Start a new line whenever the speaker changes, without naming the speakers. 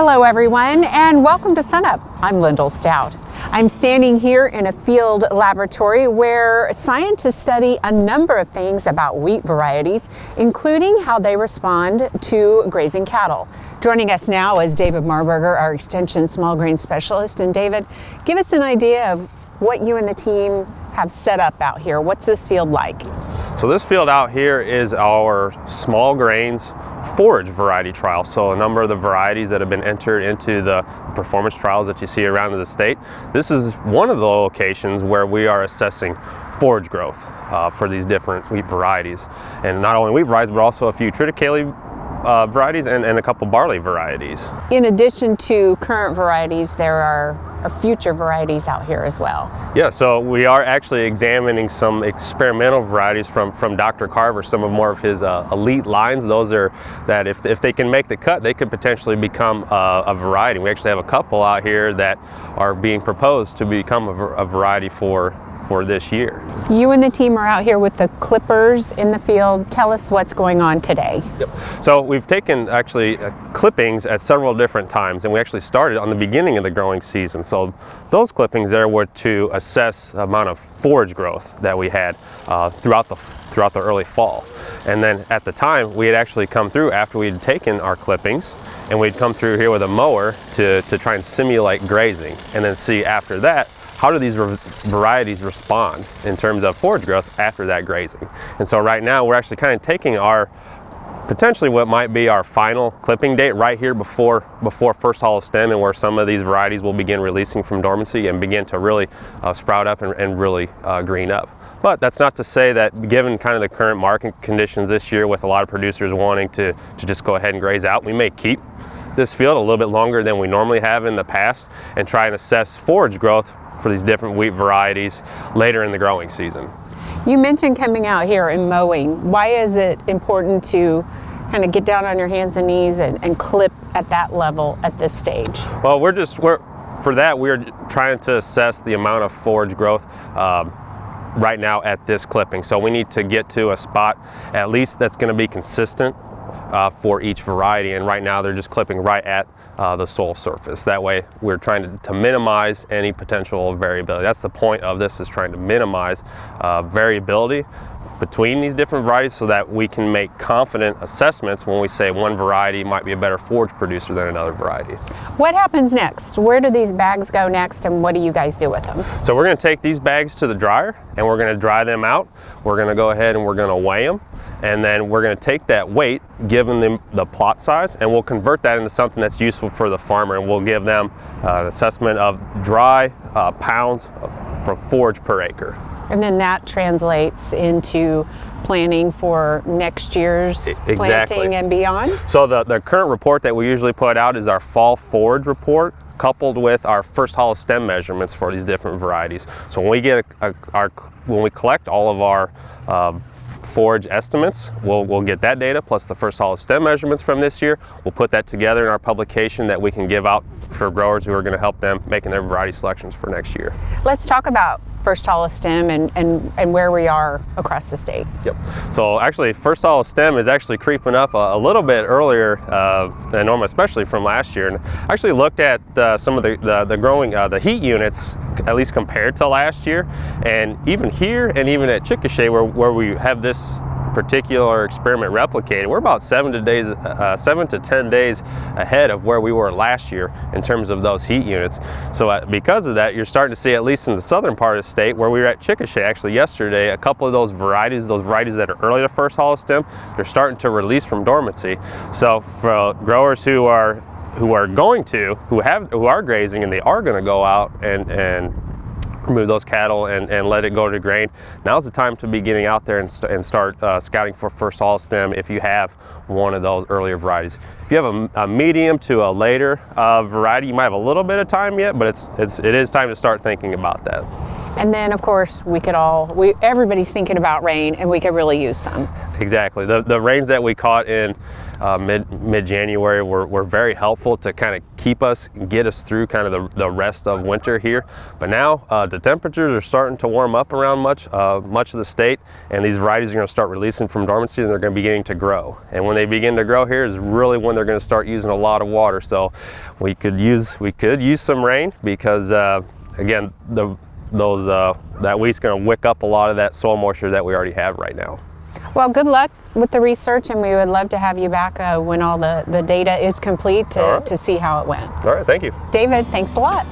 Hello everyone, and welcome to SUNUP. I'm Lyndall Stout. I'm standing here in a field laboratory where scientists study a number of things about wheat varieties, including how they respond to grazing cattle. Joining us now is David Marburger, our Extension Small Grain Specialist. And David, give us an idea of what you and the team have set up out here. What's this field like?
So this field out here is our small grains forage variety trial. So a number of the varieties that have been entered into the performance trials that you see around in the state. This is one of the locations where we are assessing forage growth for these different wheat varieties. And not only wheat varieties, but also a few triticale varieties and a couple barley varieties. In addition to current varieties, there are future varieties out here as well. Yeah, so we are actually examining some experimental varieties from Dr. Carver, some of more of his elite lines. Those are that if they can make the cut, they could potentially become a variety. We actually have a couple out here that are being proposed to become a variety for this year. You and the team are out here with the clippers in the field. Tell us what's going on today. Yep. So we've taken actually clippings at several different times, and we actually started on the beginning of the growing season. So those clippings there were to assess the amount of forage growth that we had throughout the early fall. And then at the time, we had actually come through after we'd taken our clippings, and we'd come through here with a mower to try and simulate grazing, and then see after that, how do these varieties respond in terms of forage growth after that grazing? And so right now we're actually kind of taking our potentially what might be our final clipping date right here before first hollow stem, and where some of these varieties will begin releasing from dormancy and begin to really sprout up and really green up. But that's not to say that given kind of the current market conditions this year, with a lot of producers wanting to just go ahead and graze out, we may keep this field a little bit longer than we normally have in the past and try and assess forage growth for these different wheat varieties later in the growing season. You mentioned coming out here and mowing. Why is it important to kind of get down on your hands and knees and clip at that level at this stage? Well, we're trying to assess the amount of forage growth right now at this clipping. So we need to get to a spot at least that's going to be consistent for each variety, and right now they're just clipping right at the soil surface. That way we're trying to minimize any potential variability. That's the point of this, is trying to minimize variability between these different varieties so that we can make confident assessments when we say one variety might be a better forage producer than another variety. What happens next? Where do these bags go next, and what do you guys do with them? So we're going to take these bags to the dryer and we're going to dry them out. We're going to go ahead and we're going to weigh them, and then we're going to take that weight given them the plot size, and we'll convert that into something that's useful for the farmer, and we'll give them an assessment of dry pounds for forage per acre. And then that translates into planning for next year's planting and beyond? So the current report that we usually put out is our fall forage report, coupled with our first hollow stem measurements for these different varieties. So when we get when we collect all of our forage estimates, we'll get that data plus the first hollow stem measurements from this year. We'll put that together in our publication that we can give out for growers who are going to help them making their variety selections for next year. Let's talk about first hollow stem and where we are across the state. Yep. So actually first hollow stem is actually creeping up a little bit earlier than normal, especially from last year. And I actually looked at some of the growing the heat units, at least compared to last year, and even here and even at Chickasha where we have this particular experiment replicated, we're about 7 to 10 days ahead of where we were last year in terms of those heat units. So because of that, you're starting to see, at least in the southern part of the state, where we were at Chickasha actually yesterday, a couple of those varieties that are early to first hollow stem, they're starting to release from dormancy. So for growers who are grazing and they are going to go out and remove those cattle and let it go to grain, now's the time to be getting out there and start scouting for first hollow stem if you have one of those earlier varieties. If you have a medium to a later variety, you might have a little bit of time yet, but it is time to start thinking about that.
And then of course everybody's thinking about rain, and we could really use some.
Exactly. The rains that we caught in mid-January were very helpful to kind of keep us and get us through kind of the rest of winter here. But now the temperatures are starting to warm up around much of the state, and these varieties are going to start releasing from dormancy, and they're going to be beginning to grow. And when they begin to grow here is really when they're going to start using a lot of water. So we could use some rain, because again, that wheat's going to wick up a lot of that soil moisture that we already have right now.
Well, good luck with the research, and we would love to have you back when all the data is complete to see how it went.
All right, thank you.
David, thanks a lot.